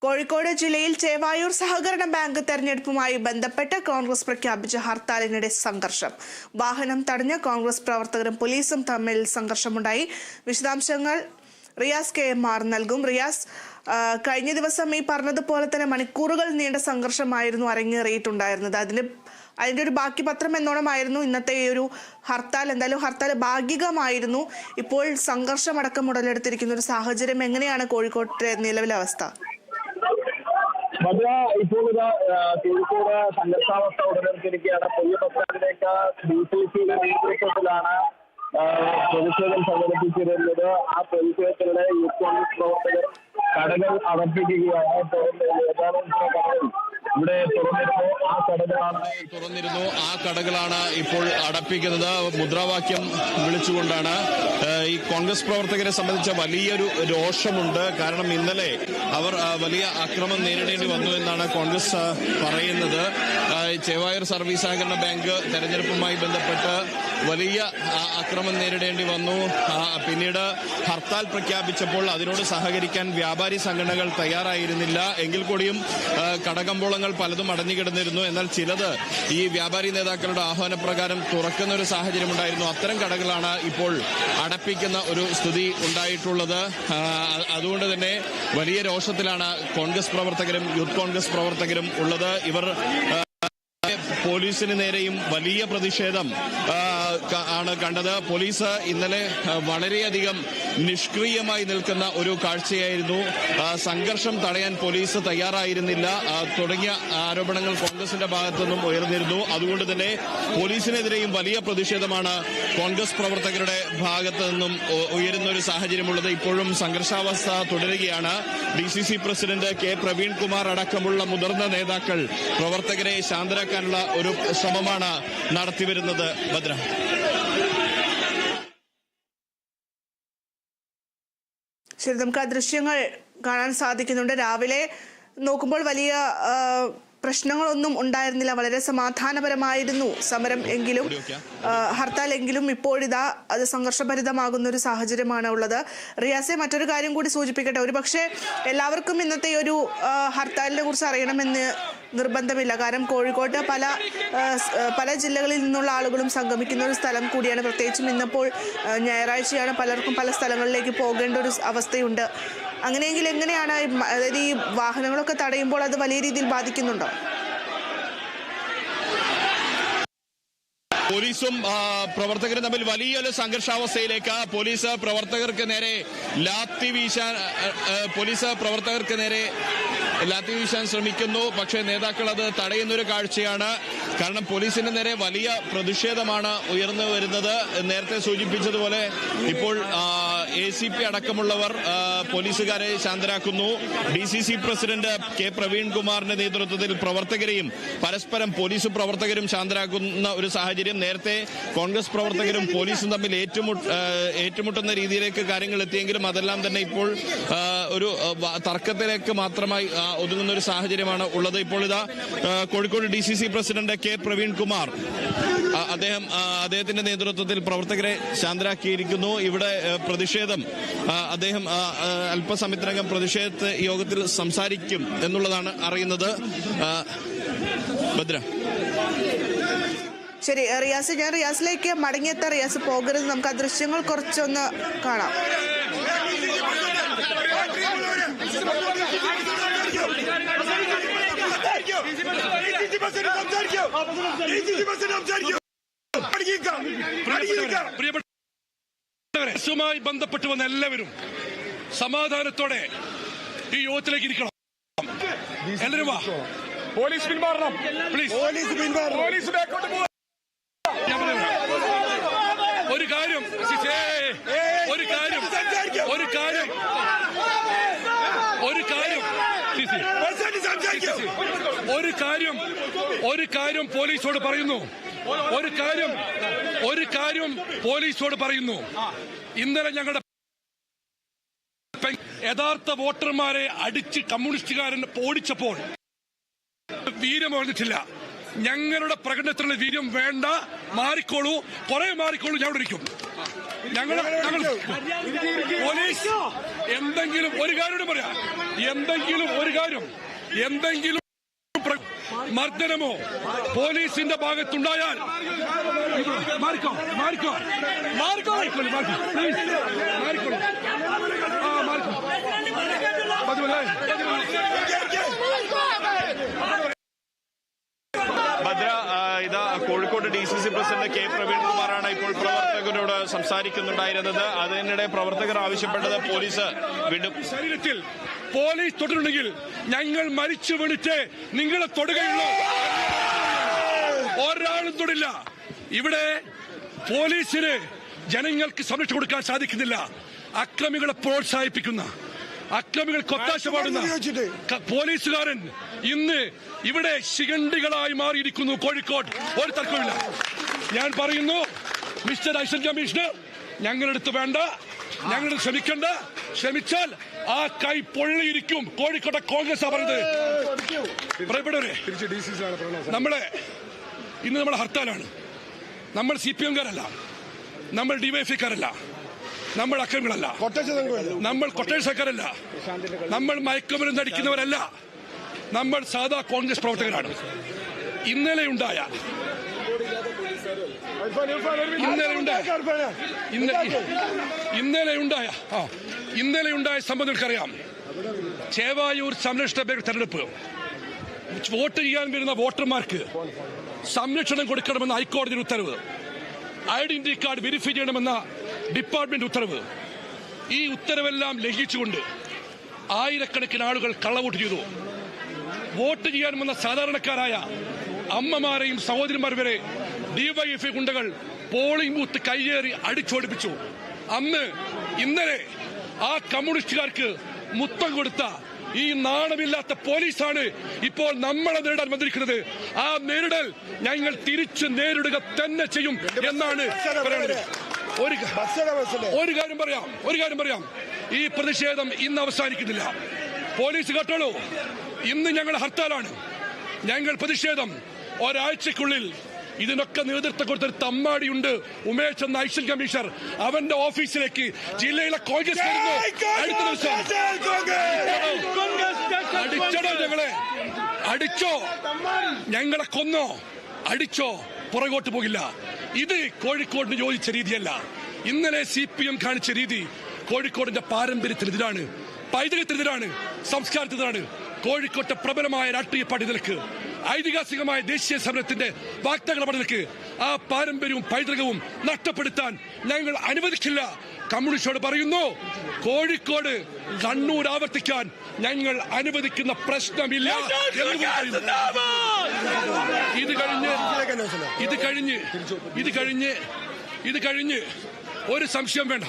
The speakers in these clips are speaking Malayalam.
കോഴിക്കോട് ജില്ലയിൽ ചേവായൂർ സഹകരണ ബാങ്ക് തെരഞ്ഞെടുപ്പുമായി ബന്ധപ്പെട്ട് കോൺഗ്രസ് പ്രഖ്യാപിച്ച ഹർത്താലിനിടെ സംഘർഷം. വാഹനം തടഞ്ഞ് കോൺഗ്രസ് പ്രവർത്തകരും പോലീസും തമ്മിൽ സംഘർഷമുണ്ടായി. വിശദാംശങ്ങൾ റിയാസ് KMR നൽകും. റിയാസ്, കഴിഞ്ഞ ദിവസം ഈ പറഞ്ഞതുപോലെ തന്നെ മണിക്കൂറുകൾ നീണ്ട സംഘർഷമായിരുന്നു അരങ്ങേറിയിട്ടുണ്ടായിരുന്നത്. അതിന്റെ ഒരു ബാക്കി പത്രം എന്നോണമായിരുന്നു ഇന്നത്തെ ഈ ഒരു ഹർത്താൽ. എന്തായാലും ഹർത്താൽ ഭാഗികമായിരുന്നു. ഇപ്പോൾ സംഘർഷമടക്കം ഉടലെടുത്തിരിക്കുന്ന ഒരു സാഹചര്യം എങ്ങനെയാണ് കോഴിക്കോട്ടെ നിലവിലെ അവസ്ഥ? ഇപ്പോൾ കോഴിക്കോട് സംഘർഷാവസ്ഥ ഉടലെടുത്തിരിക്കുകയാണ്. പുതിയ ബസ് സ്റ്റാൻഡിലേക്ക് DCCയുടെ നേതൃത്വത്തിലാണ് പ്രതിഷേധം സംഘടിപ്പിച്ചിരുന്നത്. ആ പ്രതിഷേധത്തിലൂടെ യൂത്ത് കോൺഗ്രസ് പ്രവർത്തകർ കടകൾ അടപ്പിക്കുകയാണ്. ഇവിടെ തുറന്നിരുന്നു. ആ കടകളാണ് ഇപ്പോൾ അടപ്പിക്കുന്നത്. മുദ്രാവാക്യം വിളിച്ചുകൊണ്ടാണ്. ഈ കോൺഗ്രസ് പ്രവർത്തകരെ സംബന്ധിച്ച വലിയൊരു രോഷമുണ്ട്. കാരണം ഇന്നലെ അവർ വലിയ ആക്രമണം നേരിടേണ്ടി വന്നു എന്നാണ് കോൺഗ്രസ് പറയുന്നത്. ചേവായൂർ സർവീസ് സഹകരണ ബാങ്ക് തെരഞ്ഞെടുപ്പുമായി ബന്ധപ്പെട്ട് വലിയ ആക്രമണം നേരിടേണ്ടി വന്നു. പിന്നീട് ഹർത്താൽ പ്രഖ്യാപിച്ചപ്പോൾ അതിനോട് സഹകരിക്കാൻ വ്യാപാരി സംഘടനകൾ തയ്യാറായിരുന്നില്ല. എങ്കിൽ കൂടിയും കടകമ്പോളങ്ങൾ പലതും അടഞ്ഞുകിടന്നിരുന്നു. എന്നാൽ ചിലത് ഈ വ്യാപാരി നേതാക്കളുടെ ആഹ്വാനപ്രകാരം തുറക്കുന്ന ഒരു സാഹചര്യം ഉണ്ടായിരുന്നു. അത്തരം കടകളാണ് ഇപ്പോൾ അടപ്പിക്കുന്ന ഒരു സ്ഥിതി ഉണ്ടായിട്ടുള്ളത്. അതുകൊണ്ട് തന്നെ വലിയ രോഷത്തിലാണ് കോൺഗ്രസ് പ്രവർത്തകരും യൂത്ത് കോൺഗ്രസ് പ്രവർത്തകരും ഉള്ളത്. ഇവർ പോലീസിന് നേരെയും വലിയ പ്രതിഷേധം ആണ് കണ്ടത്. പോലീസ് ഇന്നലെ വളരെയധികം നിഷ്ക്രിയമായി നിൽക്കുന്ന ഒരു കാഴ്ചയായിരുന്നു. സംഘർഷം തടയാൻ പോലീസ് തയ്യാറായിരുന്നില്ല തുടങ്ങിയ ആരോപണങ്ങൾ കോൺഗ്രസിന്റെ ഭാഗത്തു നിന്നും ഉയർന്നിരുന്നു. അതുകൊണ്ട് തന്നെ പോലീസിനെതിരെയും വലിയ പ്രതിഷേധമാണ് കോൺഗ്രസ് പ്രവർത്തകരുടെ ഭാഗത്തു നിന്നും ഉയരുന്ന ഒരു സാഹചര്യമുള്ളത്. ഇപ്പോഴും സംഘർഷാവസ്ഥ തുടരുകയാണ്. DCC പ്രസിഡന്റ് K പ്രവീൺകുമാർ അടക്കമുള്ള മുതിർന്ന നേതാക്കൾ പ്രവർത്തകരെ ശാന്തരാക്കാനുള്ള ഒരു ശ്രമമാണ് നടത്തിവരുന്നത്. ഭദ്ര, ശരി, നമുക്ക് ആ ദൃശ്യങ്ങൾ കാണാൻ സാധിക്കുന്നുണ്ട്. രാവിലെ നോക്കുമ്പോൾ വലിയ പ്രശ്നങ്ങളൊന്നും ഉണ്ടായിരുന്നില്ല. വളരെ സമാധാനപരമായിരുന്നു സമരം എങ്കിലും ഹർത്താൽ എങ്കിലും ഇപ്പോഴിതാ അത് സംഘർഷഭരിതമാകുന്ന ഒരു സാഹചര്യമാണ് ഉള്ളത്. റിയാസെ, മറ്റൊരു കാര്യം കൂടി സൂചിപ്പിക്കട്ടെ. ഒരുപക്ഷെ എല്ലാവർക്കും ഇന്നത്തെ ഒരു ഹർത്താലിനെ കുറിച്ച് അറിയണമെന്ന് നിർബന്ധമില്ല. കാരണം കോഴിക്കോട്ട് പല ജില്ലകളിൽ നിന്നുള്ള ആളുകളും സംഗമിക്കുന്ന ഒരു സ്ഥലം കൂടിയാണ്. പ്രത്യേകിച്ചും ഇന്നിപ്പോൾ ഞായറാഴ്ചയാണ്. പലർക്കും പല സ്ഥലങ്ങളിലേക്ക് പോകേണ്ട ഒരു അവസ്ഥയുണ്ട്. അങ്ങനെയെങ്കിൽ എങ്ങനെയാണ്, അതായത് ഈ വാഹനങ്ങളൊക്കെ തടയുമ്പോൾ അത് വലിയ രീതിയിൽ ബാധിക്കുന്നുണ്ടോ? പോലീസും പ്രവർത്തകരും തമ്മിൽ വലിയൊരു സംഘർഷാവസ്ഥയിലേക്ക് പോലീസ് പ്രവർത്തകർക്ക് നേരെ ലാത്തി വീശാൻ ശ്രമിക്കുന്നു. പക്ഷേ നേതാക്കൾ അത് തടയുന്നൊരു കാഴ്ചയാണ്. കാരണം പോലീസിന്റെ നേരെ വലിയ പ്രതിഷേധമാണ് ഉയർന്നു വരുന്നത്. നേരത്തെ സൂചിപ്പിച്ചതുപോലെ ഇപ്പോൾ ACP അടക്കമുള്ളവർ പോലീസുകാരെ ശാന്തരാക്കുന്നു. DCC പ്രസിഡന്റ് K പ്രവീൺകുമാറിന്റെ നേതൃത്വത്തിൽ പ്രവർത്തകരെയും പരസ്പരം പോലീസും പ്രവർത്തകരും ശാന്തരാക്കുന്ന ഒരു സാഹചര്യം. നേരത്തെ കോൺഗ്രസ് പ്രവർത്തകരും പോലീസും തമ്മിൽ ഏറ്റുമുട്ടുന്ന രീതിയിലേക്ക് കാര്യങ്ങൾ എത്തിയെങ്കിലും അതെല്ലാം തന്നെ ഇപ്പോൾ ഒരു തർക്കത്തിലേക്ക് മാത്രമായി ഒതുങ്ങുന്ന ഒരു സാഹചര്യമാണ് ഉള്ളത്. ഇപ്പോൾ ഇതാ Kozhikode DCC president K Praveenkumar അദ്ദേഹത്തിന്റെ നേതൃത്വത്തിൽ പ്രവർത്തകരെ ശാന്തരാക്കിയിരിക്കുന്നു. ഇവിടെ പ്രതിഷേധം അദ്ദേഹം അല്പസമയത്തിനകം പ്രതിഷേധ യോഗത്തിൽ സംസാരിക്കും എന്നുള്ളതാണ് അറിയുന്നത്. ഭദ്ര, ശരി റിയാസ്, ഞാൻ റിയാസിലേക്ക് മടങ്ങിയെത്താം. റിയാസ് പോകരുത്, നമുക്ക് ആ ദൃശ്യങ്ങൾ കുറച്ചൊന്ന് കാണാം. ുമായി ബന്ധപ്പെട്ട് വന്ന എല്ലാവരും സമാധാനത്തോടെ ഈ യോഗത്തിലേക്ക് ഇരിക്കണം. എല്ലാവരും വാ. പോലീസ് പിന്മാറണം, പ്ലീസ്. ഒരു കാര്യം പോലീസോട് പറയുന്നു. പോലീസോട് പറയുന്നു. ഇന്നലെ ഞങ്ങളുടെ യഥാർത്ഥ വോട്ടർമാരെ അടിച്ച് കമ്മ്യൂണിസ്റ്റുകാരൻ ഓടിച്ചപ്പോൾ വീര്യം ഓർന്നിട്ടില്ല. ഞങ്ങളുടെ പ്രകടനത്തിലുള്ള വീര്യം വേണ്ട, മാറിക്കോളൂ, കുറെ മാറിക്കോളൂ, ഞാൻ ഇവിടെ ഇരിക്കും. ഞങ്ങൾ പോലീസ് എന്തെങ്കിലും ഒരു കാര്യം പറയാം, എന്തെങ്കിലും മർദ്ദനമോ പോലീസിന്റെ ഭാഗത്തുണ്ടായാൽ മാറിക്കോ ഭദ്ര, ഇതാ Kozhikode DCC president K Praveen കുമാറാണ് ഇപ്പോൾ പ്രവർത്തകരോട് സംസാരിക്കുന്നുണ്ടായിരുന്നത്. അതിനിടെ പ്രവർത്തകർ ആവശ്യപ്പെട്ടത് പോലീസ് വീണ്ടും ശരീരത്തിൽ പോലീസ് തൊട്ടിട്ടുണ്ടെങ്കിൽ ഞങ്ങൾ മരിച്ചു വീണിട്ട് നിങ്ങളെ തൊടുകയുള്ളൂ, ഒരാളും തൊടില്ല. ഇവിടെ പോലീസിന് ജനങ്ങൾക്ക് സംരക്ഷണം കൊടുക്കാൻ സാധിക്കുന്നില്ല. അക്രമികളെ പ്രോത്സാഹിപ്പിക്കുന്ന, അക്രമികൾക്ക് ഒത്താശ പാടുന്ന പോലീസുകാരൻ ഇന്ന് ഇവിടെ ശിഖണ്ഡികളായി മാറിയിരിക്കുന്നു കോഴിക്കോട്. ഒരു തർക്കമില്ല. ഞാൻ പറയുന്നു, മിസ്റ്റർ ഐസൻ കമ്മീഷണർ, ഞങ്ങളെടുത്ത് വേണ്ട, ഞങ്ങളെടുത്ത് ശ്രമിക്കണ്ട. ശ്രമിച്ചാൽ ആ കൈ പൊള്ളിയിരിക്കും. കോഴിക്കോട്ടെ കോൺഗ്രസ് പറഞ്ഞത്. ഇന്ന് നമ്മൾ ഹർത്താലാണ്. നമ്മൾ CPM-കാരല്ല, നമ്മൾ DYFI-കാരല്ല, നമ്മൾ അക്രമികളല്ല, നമ്മൾ കൊട്ടേഷക്കാരല്ല, നമ്മൾ മയക്കുമരുന്ന് അടിക്കുന്നവരല്ല, നമ്മൾ സാധാ കോൺഗ്രസ് പ്രവർത്തകരാണ്. ഇന്നലെ ഉണ്ടായ സംബന്ധം നിങ്ങൾക്കറിയാം. ചേവായൂർ സംരക്ഷണ തെരഞ്ഞെടുപ്പ് വോട്ട് ചെയ്യാൻ വരുന്ന വോട്ടർമാർക്ക് സംരക്ഷണം കൊടുക്കണമെന്ന ഹൈക്കോടതിയുടെ ഉത്തരവ്, ഐഡന്റിറ്റി കാർഡ് വെരിഫൈ ചെയ്യണമെന്ന ഡിപ്പാർട്ട്മെന്റ് ഉത്തരവ്, ഈ ഉത്തരവെല്ലാം ലംഘിച്ചുകൊണ്ട് ആയിരക്കണക്കിന് ആളുകൾ കള്ളവോട്ട് ചെയ്തു. വോട്ട് ചെയ്യാൻ വന്ന സാധാരണക്കാരായ അമ്മമാരെയും സഹോദരിമാർ വരെ DYFI ഗുണ്ടകൾ പോളിംഗ് ബൂത്ത് കയ്യേറി അടിച്ചോടിപ്പിച്ചു. ഇന്നലെ ആ കമ്മ്യൂണിസ്റ്റുകാർക്ക് മുത്തം കൊടുത്ത ഈ നാണമില്ലാത്ത പോലീസാണ് ഇപ്പോൾ നമ്മളെ നേരിടാൻ വന്നിരിക്കുന്നത്. ആ നേരിടൽ ഞങ്ങൾ തിരിച്ചു നേരിടുക തന്നെ ചെയ്യും എന്നാണ് പറയുന്നത്. ഒരു കാര്യം പറയാം, ഈ പ്രതിഷേധം ഇന്ന് അവസാനിക്കുന്നില്ല. പോലീസ് കേട്ടോളൂ, ഇന്ന് ഞങ്ങൾ ഹർത്താലാണ്. ഞങ്ങൾ പ്രതിഷേധം ഒരാഴ്ചക്കുള്ളിൽ ഇതിനൊക്കെ നേതൃത്വം കൊടുത്തൊരു തമ്മാടിയുണ്ട്, ഉമേഷ് എന്ന ഐസൻ കമ്മീഷണർ. അവന്റെ ഓഫീസിലേക്ക് ജില്ലയിലെ കോൺഗ്രസ് അടുത്ത ദിവസം അടിച്ചോ, അടിച്ചോ, ഞങ്ങളെ കൊന്നോ, അടിച്ചോ, പുറകോട്ട് പോകില്ല. ഇത് കോഴിക്കോടിന് യോജിച്ച രീതിയല്ല. ഇന്നലെ CPM കാണിച്ച രീതി കോഴിക്കോടിന്റെ പാരമ്പര്യത്തിനെതിരാണ്, പൈതൃകത്തിനെതിരാണ്, സംസ്കാരത്തിനെതിരാണ്. കോഴിക്കോട്ടെ പ്രബലമായ രാഷ്ട്രീയ പാർട്ടി നിലക്ക്, ഐതിഹാസികമായ ദേശീയ സമരത്തിന്റെ വാക്തകളുടെ നിലക്ക് ആ പാരമ്പര്യവും പൈതൃകവും നഷ്ടപ്പെടുത്താൻ ഞങ്ങൾ അനുവദിക്കില്ല. കമ്മ്യൂണിസ്റ്റോട് പറയുന്നു, കോഴിക്കോട് കണ്ണൂർ ആവർത്തിക്കാൻ ഞങ്ങൾ അനുവദിക്കുന്ന പ്രശ്നമില്ല. ഇത് കഴിഞ്ഞ് ഒരു സംശയം വേണ്ട.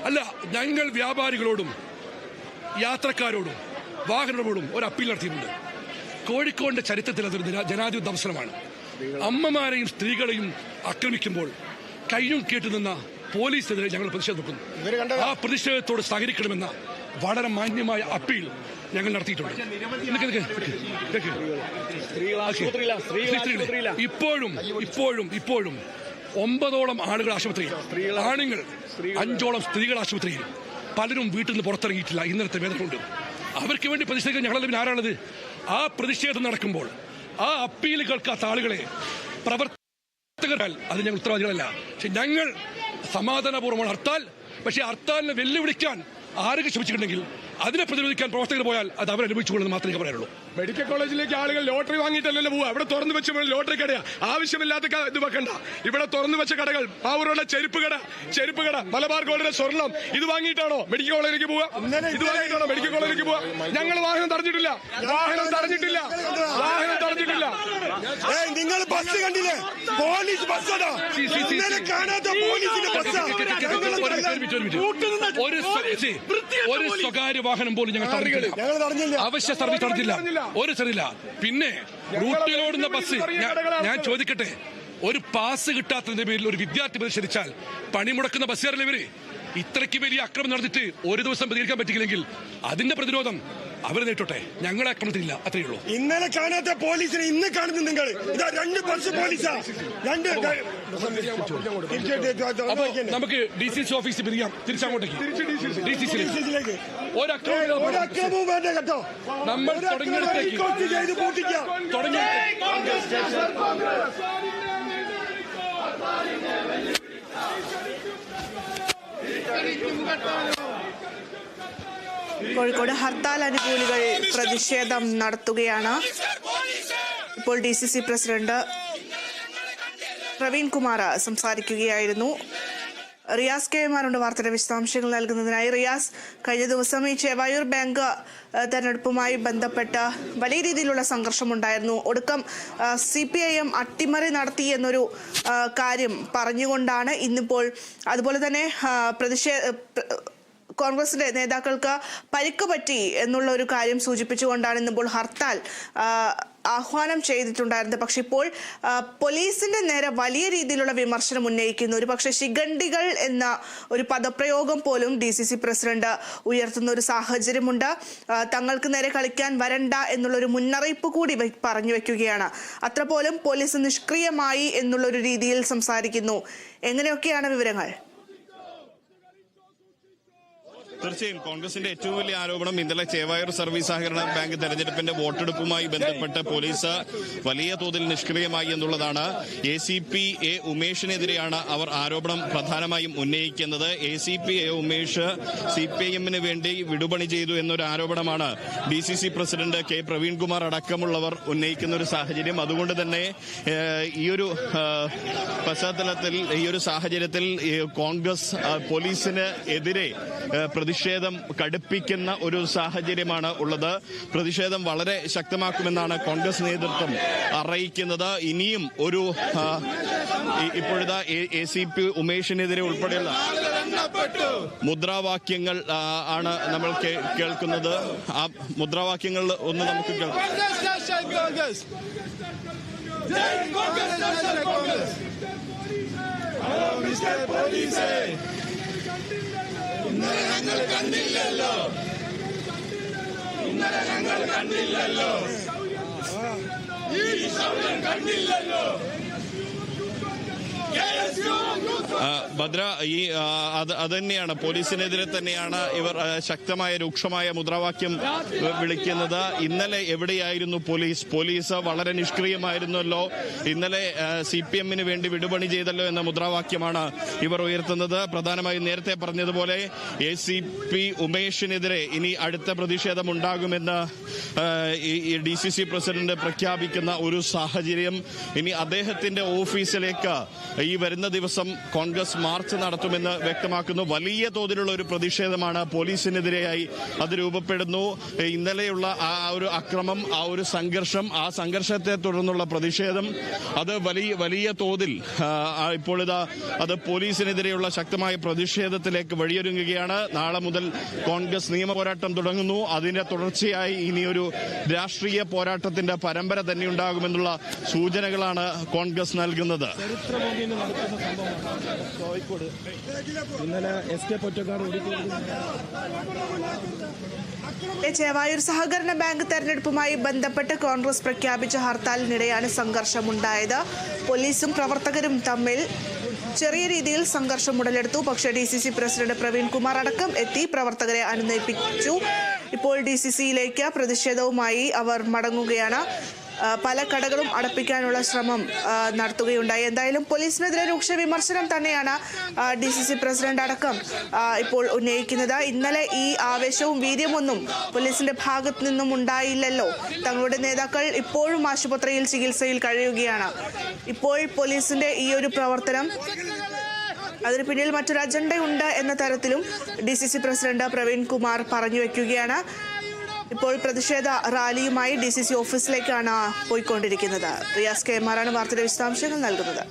അല്ല, ഞങ്ങൾ വ്യാപാരികളോടും യാത്രക്കാരോടും വാഹനങ്ങളോടും ഒരു അപ്പീൽ നടത്തിയിട്ടുണ്ട്. കോഴിക്കോടിന്റെ ചരിത്രത്തിൽ അതൊരു ജനാധിപത്യ അവസരമാണ്. അമ്മമാരെയും സ്ത്രീകളെയും ആക്രമിക്കുമ്പോൾ കയ്യും കേട്ടുനിന്ന പോലീസിനെതിരെ ഞങ്ങൾ പ്രതിഷേധം വെക്കുന്നു. ആ പ്രതിഷേധത്തോട് സഹകരിക്കണമെന്ന വളരെ മാന്യമായ അപ്പീൽ ഞങ്ങൾ നടത്തിയിട്ടുണ്ട്. ഇപ്പോഴും 9ഓളം ആളുകൾ ആശുപത്രിയിൽ, ആണുങ്ങൾ 5ഓളം സ്ത്രീകൾ ആശുപത്രിയിൽ. പലരും വീട്ടിൽ നിന്ന് പുറത്തിറങ്ങിയിട്ടില്ല. ഇന്നലത്തെ വേദനയുണ്ട്. അവർക്ക് വേണ്ടി പ്രതിഷേധിക്കാൻ ഞങ്ങളെല്ലാം ആരാണത്? ആ പ്രതിഷേധം നടക്കുമ്പോൾ ആ അപ്പീൽ കേൾക്കാത്ത ആളുകളെ പ്രവർത്തകർ, അത് ഞങ്ങൾ ഉത്തരവാദികളല്ല. പക്ഷെ ഞങ്ങൾ സമാധാനപൂർവ്വമാണ് ഹർത്താൽ. പക്ഷെ ഹർത്താലിനെ വെല്ലുവിളിക്കാൻ ആരൊക്കെ ശ്രമിച്ചിട്ടുണ്ടെങ്കിൽ അതിനെ പ്രതിരോധിക്കാൻ പ്രവർത്തകർ പോയാൽ അത് അവരനുഭവിച്ചുകൊള്ളുന്നത് മാത്രമേ പറയാനുള്ളൂ. മെഡിക്കൽ കോളേജിലേക്ക് ആളുകൾ ലോട്ടറി വാങ്ങിയിട്ടല്ലല്ലോ പോവുക. ഇവിടെ തുറന്നു വെച്ച ലോട്ടറി കടയാ, ആവശ്യമില്ലാത്ത ഇത് വെക്കണ്ട. ഇവിടെ തുറന്നു വെച്ച കടകൾ, പാവൂരുടെ ചെരുപ്പ് കട, മലബാർ ഗോൾഡിന്റെ സ്വർണം, ഇത് വാങ്ങിയിട്ടാണോ മെഡിക്കൽ കോളേജിലേക്ക് പോവുക? ഇത് വാങ്ങിയിട്ടാണോ മെഡിക്കൽ കോളേജിലേക്ക് പോവുക? ഞങ്ങൾ വാഹനം തടഞ്ഞിട്ടില്ല. നിങ്ങൾ ബസ് കണ്ടില്ലേ? പോലീസ് ബസ്സാണ്. ഒരു സ്വകാര്യ വാഹനം പോലും ഞങ്ങൾ തടഞ്ഞില്ല. അവശ്യ സർവീസ് നടത്തില്ല. ഒരു ചെറിയില്ല. പിന്നെ റൂട്ടിലോടുന്ന ബസ്, ഞാൻ ചോദിക്കട്ടെ, ഒരു പാസ് കിട്ടാത്തതിന്റെ പേരിൽ ഒരു വിദ്യാർത്ഥി പ്രതിഷേധിച്ചാൽ പണിമുടക്കുന്ന ബസ്സുകാരല്ലേ ഇവര്? ഇത്രയ്ക്ക് വലിയ അക്രമം നടന്നിട്ട് ഒരു ദിവസം പ്രതികരിക്കാൻ പറ്റിയില്ലെങ്കിൽ അതിന്റെ പ്രതിരോധം അവർ നേരിട്ടോട്ടെ, ഞങ്ങളെ ആക്രമണത്തിലില്ല, അത്രയേ ഉള്ളൂ. ഇന്നലെ കാണാത്ത പോലീസിനെ ഇന്ന് കാണുന്നു നിങ്ങൾ. ഇതാ 2 ബസ് പോലീസാ. അപ്പൊ നമുക്ക് DCC ഓഫീസിൽ പിരിയാം, തിരിച്ചങ്ങോട്ടേക്ക് DCC-യിലേക്ക്. ഒരക്രമവും വേണ്ട കേട്ടോ. നമ്മൾ തുടങ്ങിയിടത്തേക്ക് ചെയ്ത് പൂട്ടിക്കാം. കോഴിക്കോട് ഹർത്താൽ അനുകൂലികൾ പ്രതിഷേധം നടത്തുകയാണ്. ഇപ്പോൾ DCC പ്രസിഡന്റ് പ്രവീൺ കുമാർ സംസാരിക്കുകയായിരുന്നു. റിയാസ് KM ഉണ്ട് വാർത്തയുടെ വിശദാംശങ്ങൾ നൽകുന്നതിനായി. റിയാസ്, കഴിഞ്ഞ ദിവസം ഈ ചേവായൂർ ബാങ്ക് തെരഞ്ഞെടുപ്പുമായി ബന്ധപ്പെട്ട് വലിയ രീതിയിലുള്ള സംഘർഷമുണ്ടായിരുന്നു. ഒടുക്കം CPIM അട്ടിമറി നടത്തി എന്നൊരു കാര്യം പറഞ്ഞുകൊണ്ടാണ് ഇന്നിപ്പോൾ, അതുപോലെ തന്നെ കോൺഗ്രസിന്റെ നേതാക്കൾക്ക് പരിക്ക് പറ്റി എന്നുള്ള ഒരു കാര്യം സൂചിപ്പിച്ചുകൊണ്ടാണ് ഇന്നിപ്പോൾ ഹർത്താൽ ആഹ്വാനം ചെയ്തിട്ടുണ്ടായിരുന്നത്. പക്ഷെ ഇപ്പോൾ പോലീസിന്റെ നേരെ വലിയ രീതിയിലുള്ള വിമർശനം ഉന്നയിക്കുന്നു. ഒരു പക്ഷേ ശിഖണ്ഡികൾ എന്ന ഒരു പദപ്രയോഗം പോലും DCC പ്രസിഡന്റ് ഉയർത്തുന്ന ഒരു സാഹചര്യമുണ്ട്. തങ്ങൾക്ക് നേരെ കളിക്കാൻ വരണ്ട എന്നുള്ളൊരു മുന്നറിയിപ്പ് കൂടി പറഞ്ഞു വെക്കുകയാണ്. അത്ര പോലും പോലീസ് നിഷ്ക്രിയമായി എന്നുള്ളൊരു രീതിയിൽ സംസാരിക്കുന്നു. എങ്ങനെയൊക്കെയാണ് വിവരങ്ങൾ? തീർച്ചയായും കോൺഗ്രസിന്റെ ഏറ്റവും വലിയ ആരോപണം ഇന്നലെ ചേവായൂർ സർവീസ് സഹകരണ ബാങ്ക് തെരഞ്ഞെടുപ്പിന്റെ വോട്ടെടുപ്പുമായി ബന്ധപ്പെട്ട് പോലീസ് വലിയ തോതിൽ നിഷ്ക്രിയമായി എന്നുള്ളതാണ്. ACP A ഉമേഷിനെതിരെയാണ് അവർ ആരോപണം പ്രധാനമായും ഉന്നയിക്കുന്നത്. ACP A ഉമേഷ് CPIM-ന് വേണ്ടി വിടുപണി ചെയ്തു എന്നൊരു ആരോപണമാണ് DCC പ്രസിഡന്റ് K പ്രവീൺകുമാർ അടക്കമുള്ളവർ ഉന്നയിക്കുന്ന ഒരു സാഹചര്യം. അതുകൊണ്ട് തന്നെ ഈ ഒരു പശ്ചാത്തലത്തിൽ, ഈ ഒരു സാഹചര്യത്തിൽ കോൺഗ്രസ് പോലീസിന് എതിരെ പ്രതിഷേധം കടുപ്പിക്കുന്ന ഒരു സാഹചര്യമാണ് ഉള്ളത്. പ്രതിഷേധം വളരെ ശക്തമാക്കുമെന്നാണ് കോൺഗ്രസ് നേതൃത്വം അറിയിക്കുന്നത്. ഇനിയും ഒരു ഇപ്പോഴത്തെ ACP ഉമേഷിനെതിരെ ഉൾപ്പെടെയുള്ള മുദ്രാവാക്യങ്ങൾ ആണ് നമ്മൾ കേൾക്കുന്നത്. ആ മുദ്രാവാക്യങ്ങൾ ഒന്ന് നമുക്ക് കേൾക്കാം. ഇന്നലെ ഞങ്ങൾ കണ്ടില്ലല്ലോ, ഇന്നലെ ഞങ്ങൾ കണ്ടില്ലല്ലോ, ഈ ശൗര്യം കണ്ടില്ലല്ലോ. ഭദ്ര, ഈ അത് തന്നെയാണ്, പോലീസിനെതിരെ തന്നെയാണ് ഇവർ ശക്തമായ രൂക്ഷമായ മുദ്രാവാക്യം വിളിക്കുന്നത്. ഇന്നലെ എവിടെയായിരുന്നു പോലീസ് വളരെ നിഷ്ക്രിയമായിരുന്നല്ലോ, ഇന്നലെ CPM-ന് വേണ്ടി വിടുപണി ചെയ്തല്ലോ എന്ന മുദ്രാവാക്യമാണ് ഇവർ ഉയർത്തുന്നത്. പ്രധാനമായും നേരത്തെ പറഞ്ഞതുപോലെ ACP ഉമേഷിനെതിരെ ഇനി അടുത്ത പ്രതിഷേധം ഉണ്ടാകുമെന്ന് DCC പ്രസിഡന്റ് പ്രഖ്യാപിക്കുന്ന ഒരു സാഹചര്യം. ഇനി അദ്ദേഹത്തിന്റെ ഓഫീസിലേക്ക് ഈ വരുന്ന ദിവസം കോൺഗ്രസ് മാർച്ച് നടത്തുമെന്ന് വ്യക്തമാക്കുന്നു. വലിയ തോതിലുള്ള ഒരു പ്രതിഷേധമാണ് പോലീസിനെതിരെയായി അത് രൂപപ്പെടുന്നു. ഇന്നലെയുള്ള ആ ഒരു അക്രമം, ആ ഒരു സംഘർഷം, ആ സംഘർഷത്തെ തുടർന്നുള്ള പ്രതിഷേധം അത് വലിയ തോതിൽ ഇപ്പോഴിതാ അത് പോലീസിനെതിരെയുള്ള ശക്തമായ പ്രതിഷേധത്തിലേക്ക് വഴിയൊരുങ്ങുകയാണ്. നാളെ മുതൽ കോൺഗ്രസ് നിയമ പോരാട്ടം തുടങ്ങുന്നു. അതിന്റെ തുടർച്ചയായി ഇനിയൊരു രാഷ്ട്രീയ പോരാട്ടത്തിന്റെ പരമ്പര തന്നെ ഉണ്ടാകുമെന്നുള്ള സൂചനകളാണ് കോൺഗ്രസ് നൽകുന്നത്. കോഴിക്കോട് ഇന്നലെ SK പൊറ്റക്കാട് ചേവായൂർ സഹകരണ ബാങ്ക് തെരഞ്ഞെടുപ്പുമായി ബന്ധപ്പെട്ട് കോൺഗ്രസ് പ്രഖ്യാപിച്ച ഹർത്താലിനിടെയാണ് സംഘർഷമുണ്ടായത്. പോലീസും പ്രവർത്തകരും തമ്മിൽ ചെറിയ രീതിയിൽ സംഘർഷം ഉടലെടുത്തു. പക്ഷേ DCC പ്രസിഡന്റ് പ്രവീൺ കുമാർ അടക്കം എത്തി പ്രവർത്തകരെ അനുനയിപ്പിച്ചു. ഇപ്പോൾ DCC-യിലേക്ക് പ്രതിഷേധവുമായി അവർ മടങ്ങുകയാണ്. പല കടകളും അടപ്പിക്കാനുള്ള ശ്രമം നടത്തുകയുണ്ടായി. എന്തായാലും പോലീസിനെതിരെ രൂക്ഷ വിമർശനം തന്നെയാണ് DCC പ്രസിഡന്റ് അടക്കം ഇപ്പോൾ ഉന്നയിക്കുന്നത്. ഇന്നലെ ഈ ആവേശവും വീര്യമൊന്നും പോലീസിന്റെ ഭാഗത്തു നിന്നും ഉണ്ടായില്ലല്ലോ. തങ്ങളുടെ നേതാക്കൾ ഇപ്പോഴും ആശുപത്രിയിൽ ചികിത്സയിൽ കഴിയുകയാണ്. ഇപ്പോൾ പോലീസിന്റെ ഈ ഒരു പ്രവർത്തനം, അതിന് പിന്നിൽ മറ്റൊരു അജണ്ടയുണ്ട് എന്ന തരത്തിലും DCC പ്രസിഡന്റ് പ്രവീൺ കുമാർ പറഞ്ഞു വയ്ക്കുകയാണ്. ഇപ്പോൾ പ്രതിഷേധ റാലിയുമായി DCC ഓഫീസിലേക്കാണ് പോയിക്കൊണ്ടിരിക്കുന്നത്. റിയാസ് KM ആണ് വാർത്തയുടെ വിശദാംശങ്ങൾ നൽകുന്നത്.